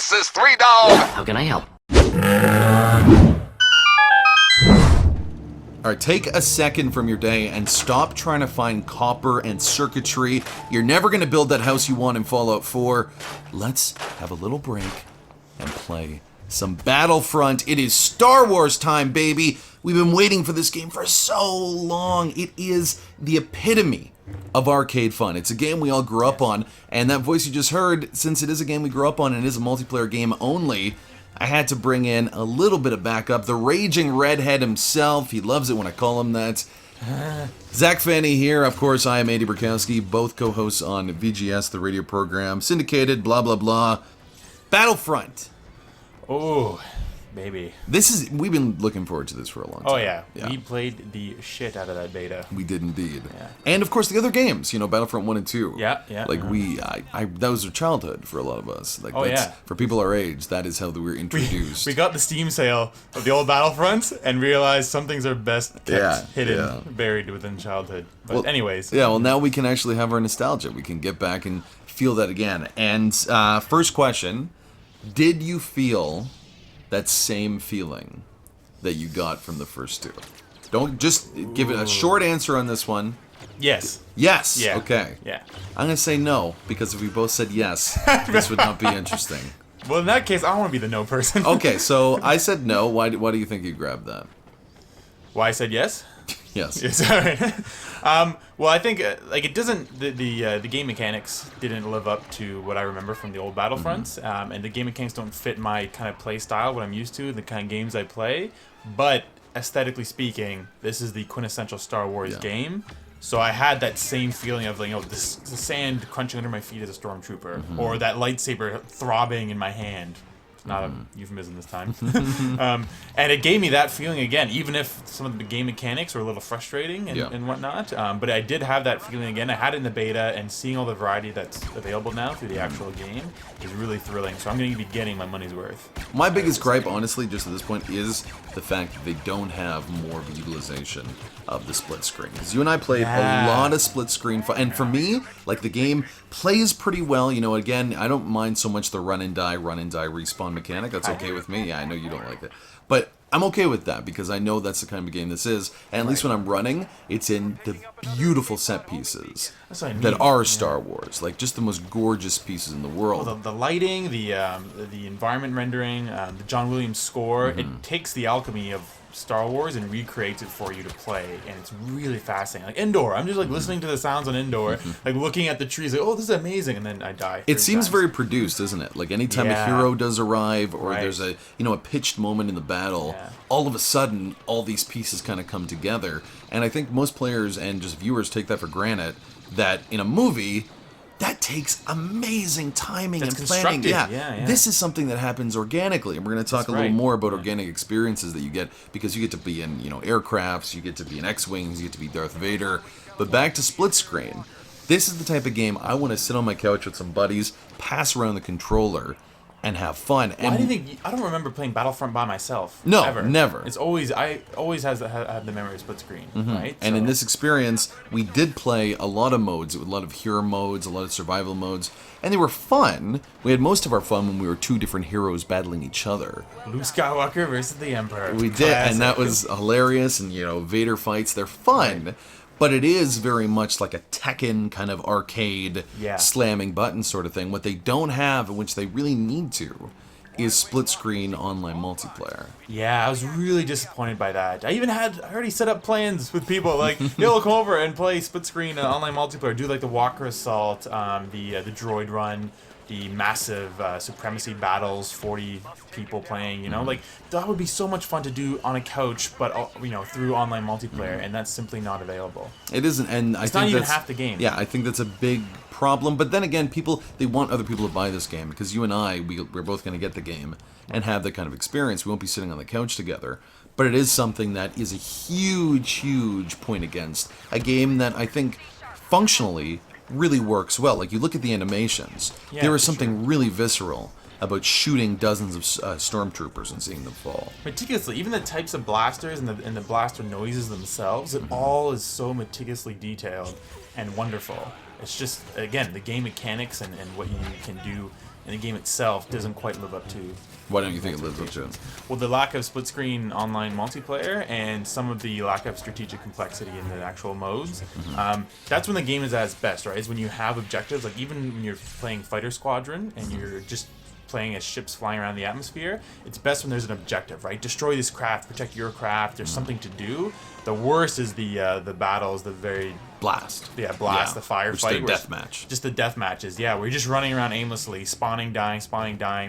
This is Three Dog. How can I help? Alright, take a second from your day and stop trying to find copper and circuitry. You're never going to build that house you want in Fallout 4. Let's have a little break and play some Battlefront. It is Star Wars time, baby! We've been waiting for this game for so long. It is the epitome of arcade fun. It's a game we all grew up on, and that voice you just heard, since it is a game we grew up on and it is a multiplayer game only, I had to bring in a little bit of backup. The raging redhead himself, he loves it when I call him that. Zach Fanny here. Of course, I am Andy Burkowski, both co-hosts on VGS, the radio program, syndicated, blah, blah, blah. Battlefront. Oh, baby. We've been looking forward to this for a long time. Oh, yeah. We played the shit out of that beta. We did indeed. Yeah. And of course the other games, Battlefront 1 and 2. Yeah. Like that was our childhood for a lot of us. Like yeah. For people our age, that is how we were introduced. We got the Steam sale of the old Battlefronts and realized some things are best kept hidden, buried within childhood. But anyways. Yeah, well now we can actually have our nostalgia. We can get back and feel that again. And first question, did you feel that same feeling that you got from the first two? Don't just give it a short answer on this one. Yes. Yes. Yeah. Okay. Yeah. I'm gonna say no because if we both said yes, this would not be interesting. Well, in that case, I want to be the no person. Okay, so I said no. Why do you think you grabbed that? Why I said yes? Yes. Yes. All right. Well, I think it doesn't. The game mechanics didn't live up to what I remember from the old Battlefronts, and the game mechanics don't fit my kind of play style, what I'm used to, the kind of games I play. But aesthetically speaking, this is the quintessential Star Wars game. So I had that same feeling of the sand crunching under my feet as a stormtrooper, or that lightsaber throbbing in my hand. Not a euphemism this time. And it gave me that feeling again, even if some of the game mechanics were a little frustrating and whatnot. But I did have that feeling again. I had it in the beta, and seeing all the variety that's available now through the actual game is really thrilling. So I'm going to be getting my money's worth. My biggest gripe, honestly, just at this point, is the fact that they don't have more of a utilization of the split screen. Because you and I played a lot of split screen fun. And for me, the game plays pretty well. Again, I don't mind so much the run and die, respawn mechanic. That's okay with me. Yeah, I know you don't like it. But I'm okay with that because I know that's the kind of game this is. And at least when I'm running, it's in the beautiful set pieces that are Star Wars. Just the most gorgeous pieces in the world. Well, the lighting, the environment rendering, the John Williams score, it takes the alchemy of Star Wars and recreates it for you to play, and it's really fascinating. Endor, I'm just listening to the sounds on Endor, looking at the trees, oh, this is amazing, and then I die. It seems very produced, doesn't it? Anytime a hero does arrive, or there's a pitched moment in the battle, all of a sudden all these pieces kind of come together. And I think most players and just viewers take that for granted, that in a movie that takes amazing timing and planning. Yeah. This is something that happens organically, and we're going to talk a little more about organic experiences that you get, because you get to be in aircrafts, you get to be in X-wings, you get to be Darth Vader. But back to split screen. This is the type of game I want to sit on my couch with some buddies, pass around the controller, and have fun. Well, I don't remember playing Battlefront by myself. No, ever. Never. It's always I have the memory of split screen, right? And in this experience, we did play a lot of modes, a lot of hero modes, a lot of survival modes, and they were fun. We had most of our fun when we were two different heroes battling each other. Luke Skywalker versus the Emperor. We did, and that was hilarious. And Vader fights, they're fun. Right. But it is very much like a Tekken kind of arcade slamming button sort of thing. What they don't have, and which they really need to, is split screen online multiplayer. Yeah, I was really disappointed by that. I already set up plans with people they'll come over and play split screen online multiplayer, do the Walker Assault, the droid run, the massive supremacy battles, 40 people playing, that would be so much fun to do on a couch, but through online multiplayer, and that's simply not available. It isn't, and it's not even half the game. Yeah, I think that's a big problem. But then again, they want other people to buy this game, because you and I, we're both going to get the game and have that kind of experience. We won't be sitting on the couch together. But it is something that is a huge point against a game that I think functionally really works well. You look at the animations, there is something really visceral about shooting dozens of stormtroopers and seeing them fall. Meticulously, even the types of blasters and the blaster noises themselves, it all is so meticulously detailed and wonderful. It's just, again, the game mechanics and what you can do and the game itself doesn't quite live up to. Why don't you think it lives up to it? Well, the lack of split-screen online multiplayer and some of the lack of strategic complexity in the actual modes. That's when the game is at its best, right? Is when you have objectives, like even when you're playing Fighter Squadron and you're just playing as ships flying around the atmosphere, it's best when there's an objective, right? Destroy this craft, protect your craft, there's something to do. The worst is the battles, the very... Blast. The firefight. Which is death match. Just the death matches, where you're just running around aimlessly, spawning, dying,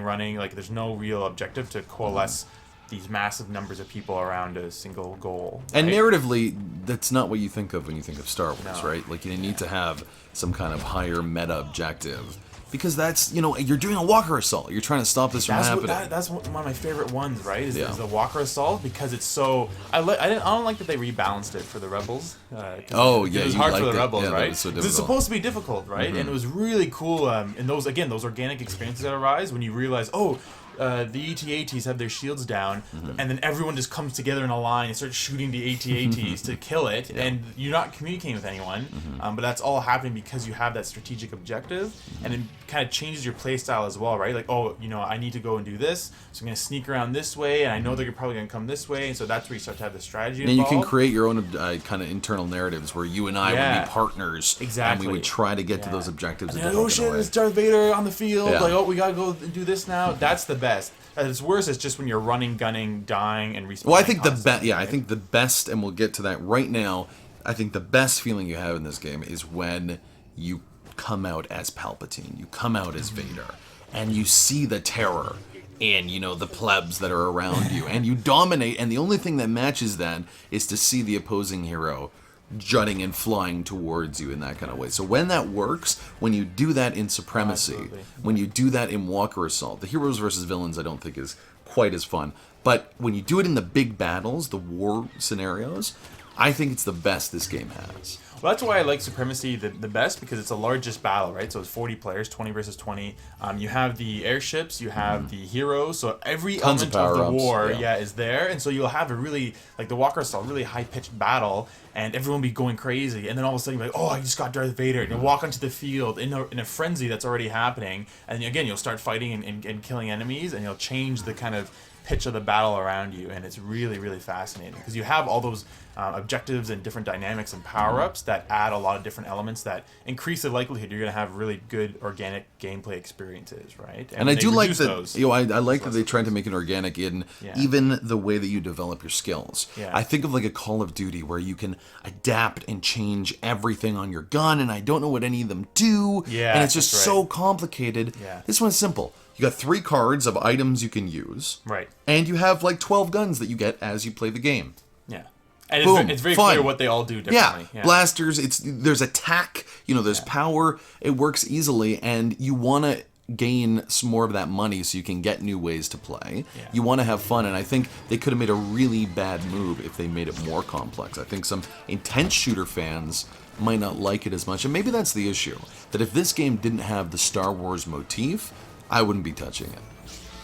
running. Like, there's no real objective to coalesce these massive numbers of people around a single goal. Right? And narratively, that's not what you think of when you think of Star Wars, No. right? Like, you need to have some kind of higher meta objective. Because that's, you're doing a walker assault. You're trying to stop this from happening. That's one of my favorite ones, right? Is Yeah. the Walker Assault, because it's so... I don't like that they rebalanced it for the Rebels. It was hard for the Rebels, right? Was so 'Cause it's supposed to be difficult, right? And it was really cool. And those organic experiences that arise when you realize, the AT-ATs have their shields down, and then everyone just comes together in a line and starts shooting the AT-ATs to kill it, and you're not communicating with anyone, but that's all happening because you have that strategic objective, and it kind of changes your playstyle as well, right? Like, I need to go and do this, so I'm going to sneak around this way, and I know they're probably going to come this way, and so that's where you start to have the strategy involved. And you can create your own kind of internal narratives where you and I would be partners, exactly, and we would try to get to those objectives. And then, shit, it's Darth Vader on the field, we got to go do this now. That's the best. At its worst, it's just when you're running, gunning, dying, and respawning. Well, I think constantly, I think the best, and we'll get to that right now. I think the best feeling you have in this game is when you come out as Palpatine, you come out as Vader, and you see the terror in, the plebs that are around you, and you dominate. And the only thing that matches that is to see the opposing hero jutting and flying towards you in that kind of way. So when that works, when you do that in Supremacy, when you do that in Walker Assault, the heroes versus villains I don't think is quite as fun. But when you do it in the big battles, the war scenarios, I think it's the best this game has. Well, that's why I like Supremacy the best, because it's the largest battle, right? So it's 40 players, 20 versus 20. You have the airships, you have the heroes, so every Tons element of the power-ups, war yeah. is there. And so you'll have a really, like the Walker Assault, really high-pitched battle, and everyone will be going crazy. And then all of a sudden you're like, I just got Darth Vader. And you'll walk onto the field in a frenzy that's already happening. And again, you'll start fighting and killing enemies, and you'll change the kind of pitch of the battle around you, and it's really, really fascinating because you have all those objectives and different dynamics and power-ups that add a lot of different elements that increase the likelihood you're going to have really good organic gameplay experiences, right? And I do like that. Those. I like that they tried to make it organic in even the way that you develop your skills. Yeah. I think of like a Call of Duty where you can adapt and change everything on your gun, and I don't know what any of them do. Yeah, and it's just so complicated. Yeah. This one's simple. You got 3 cards of items you can use. Right. And you have like 12 guns that you get as you play the game. Yeah. And Boom, it's very fun. clear what they all do differently. Yeah, blasters, there's attack, there's power, it works easily, and you want to gain some more of that money so you can get new ways to play. Yeah. You want to have fun, and I think they could have made a really bad move if they made it more complex. I think some intense shooter fans might not like it as much, and maybe that's the issue, that if this game didn't have the Star Wars motif, I wouldn't be touching it.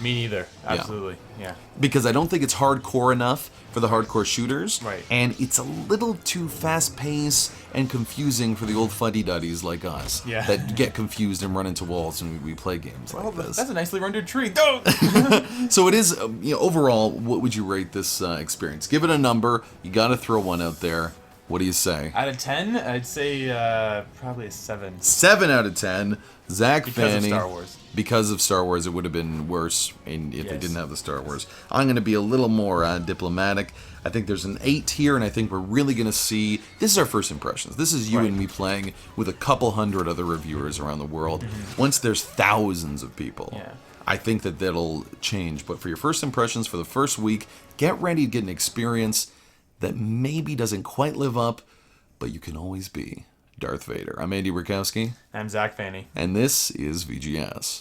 Me neither. Absolutely. Yeah. Because I don't think it's hardcore enough for the hardcore shooters. Right. And it's a little too fast-paced and confusing for the old fuddy-duddies like us. Yeah. That get confused and run into walls when we play games like this. That's a nicely rendered tree. Don't! So it is, overall, what would you rate this experience? Give it a number. You got to throw one out there. What do you say? Out of 10, I'd say probably a 7. 7 out of 10. Zach Because Fanny. of Star Wars. Because of Star Wars, it would have been worse if they Yes. didn't have the Star Wars. I'm going to be a little more diplomatic. I think there's an 8 here, and I think we're really going to see... This is our first impressions. This is you and me playing with a couple hundred other reviewers around the world. Once there's thousands of people, I think that'll change. But for your first impressions, for the first week, get ready to get an experience that maybe doesn't quite live up, but you can always be Darth Vader. I'm Andy Rakowski. I'm Zach Fanny. And this is VGS.